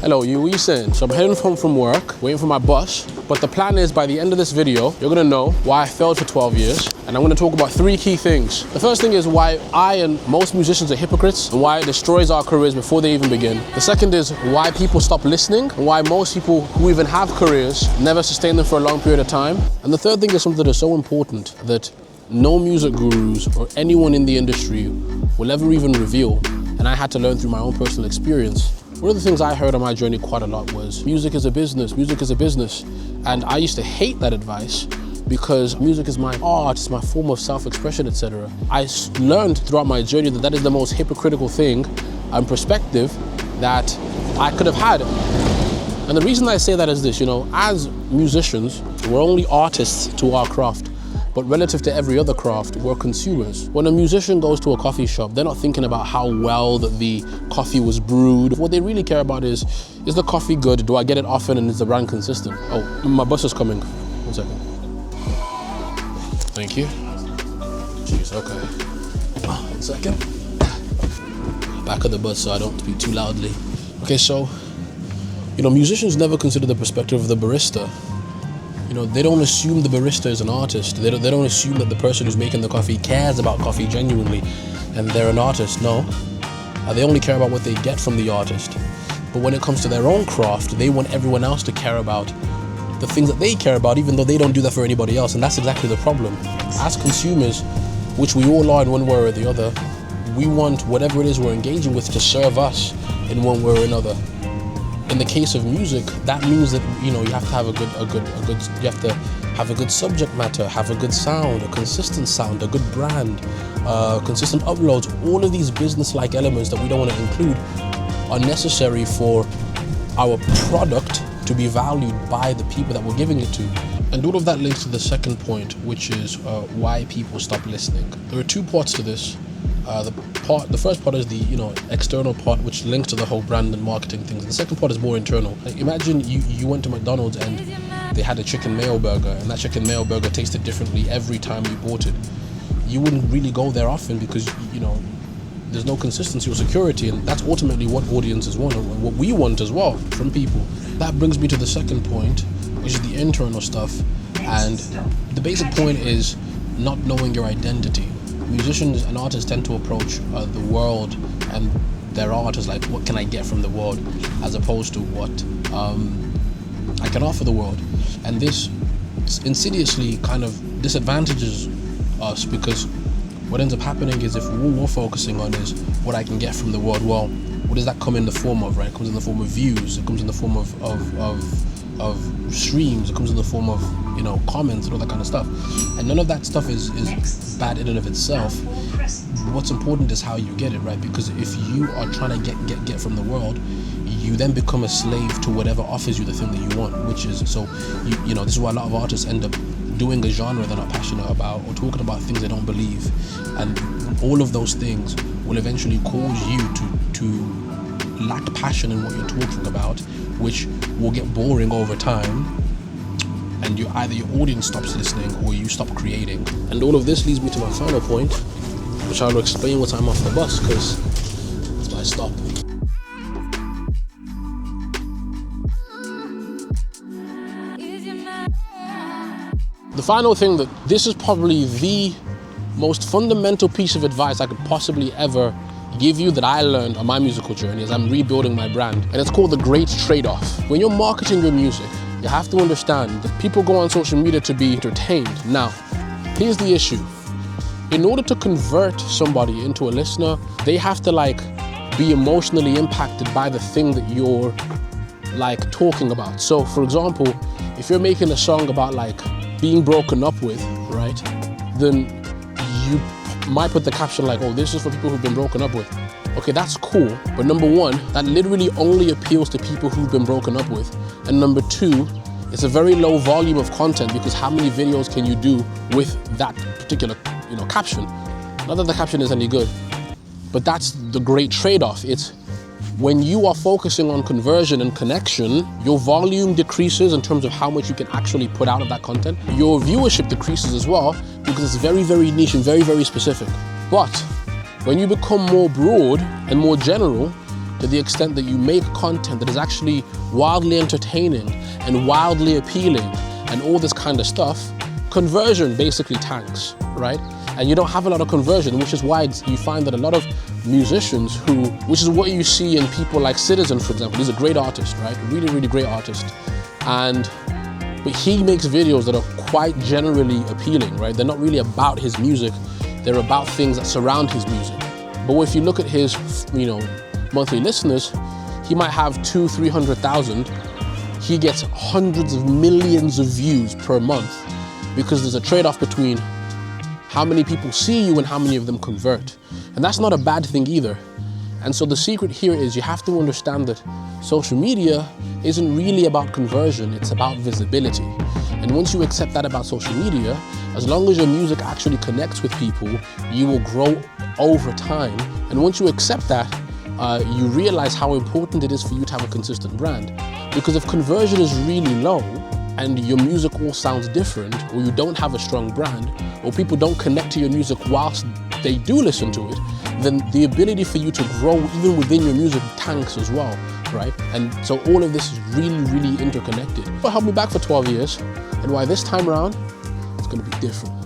Hello, what are you saying? So I'm heading home from work, waiting for my bus. But the plan is by the end of this video, you're gonna know why I failed for 12 years. And I'm gonna talk about 3 key things. The first thing is why I and most musicians are hypocrites and why it destroys our careers before they even begin. The second is why people stop listening and why most people who even have careers never sustain them for a long period of time. And the third thing is something that is so important that no music gurus or anyone in the industry will ever even reveal. And I had to learn through my own personal experience. One of the things I heard on my journey quite a lot was music is a business, music is a business. And I used to hate that advice because music is my art, it's my form of self-expression, etc. I learned throughout my journey that that is the most hypocritical thing and perspective that I could have had. And the reason I say that is this, as musicians, we're only artists to our craft. But relative to every other craft, we're consumers. When a musician goes to a coffee shop, they're not thinking about how well that the coffee was brewed. What they really care about is the coffee good? Do I get it often and is the brand consistent? Oh, my bus is coming. 1 second. Thank you. Jeez, okay. 1 second. Back of the bus so I don't speak too loudly. Okay, so, musicians never consider the perspective of the barista. They don't assume the barista is an artist. They don't assume that the person who's making the coffee cares about coffee genuinely and they're an artist. No. They only care about what they get from the artist. But when it comes to their own craft, they want everyone else to care about the things that they care about, even though they don't do that for anybody else. And that's exactly the problem. As consumers, which we all are in one way or the other, we want whatever it is we're engaging with to serve us in one way or another. In the case of music, that means that you have to have you have to have a good subject matter, have a good sound, a consistent sound, a good brand, consistent uploads. All of these business-like elements that we don't want to include are necessary for our product to be valued by the people that we're giving it to. And all of that links to the second point, which is why people stop listening. There are 2 parts to this. The first part is the external part, which links to the whole brand and marketing things. The second part is more internal. Like, imagine you went to McDonald's and they had a chicken mayo burger, and that chicken mayo burger tasted differently every time you bought it. You wouldn't really go there often because there's no consistency or security, and that's ultimately what audiences want and what we want as well from people. That brings me to the second point, which is the internal stuff. And the basic point is not knowing your identity. Musicians and artists tend to approach the world and their art as like, what can I get from the world, as opposed to what I can offer the world. And this insidiously kind of disadvantages us, because what ends up happening is if all we're focusing on is what I can get from the world, well, what does that come in the form of, right? It comes in the form of views, it comes in the form of streams, it comes in the form of comments and all that kind of stuff, and none of that stuff is bad in and of itself. What's important is how you get it, right? Because if you are trying to get from the world, you then become a slave to whatever offers you the thing that you want, which is this is why a lot of artists end up doing a genre they're not passionate about or talking about things they don't believe, and all of those things will eventually cause you to lack passion in what you're talking about, which will get boring over time, and either your audience stops listening or you stop creating. And all of this leads me to my final point, which I'll explain once I'm off the bus, because that's my stop. The final thing, that this is probably the most fundamental piece of advice I could possibly ever give you that I learned on my musical journey as I'm rebuilding my brand, and it's called the great trade-off. When you're marketing your music, you have to understand that people go on social media to be entertained. Now, here's the issue. In order to convert somebody into a listener, they have to be emotionally impacted by the thing that you're talking about. So for example, if you're making a song about being broken up with, right, then you might put the caption oh, this is for people who've been broken up with. Okay, that's cool, but number 1, that literally only appeals to people who've been broken up with. And number 2, it's a very low volume of content, because how many videos can you do with that particular, caption? Not that the caption is any good, but that's the great trade-off. It's when you are focusing on conversion and connection, your volume decreases in terms of how much you can actually put out of that content. Your viewership decreases as well, because it's very, very niche and very, very specific. But when you become more broad and more general, to the extent that you make content that is actually wildly entertaining and wildly appealing and all this kind of stuff, conversion basically tanks, right? And you don't have a lot of conversion, which is why you find that a lot of musicians which is what you see in people like Citizen, for example. He's a great artist, right? Really, really great artist. But he makes videos that are quite generally appealing, right? They're not really about his music. They're about things that surround his music. But if you look at his, monthly listeners, he might have 200,000-300,000. He gets hundreds of millions of views per month because there's a trade-off between how many people see you and how many of them convert. And that's not a bad thing either. And so the secret here is you have to understand that social media isn't really about conversion, it's about visibility. And once you accept that about social media, as long as your music actually connects with people, you will grow over time. And once you accept that, you realize how important it is for you to have a consistent brand. Because if conversion is really low and your music all sounds different, or you don't have a strong brand, or people don't connect to your music whilst they do listen to it, then the ability for you to grow even within your music tanks as well, right? And so all of this is really, really interconnected. What held me back for 12 years and why this time around it's going to be different.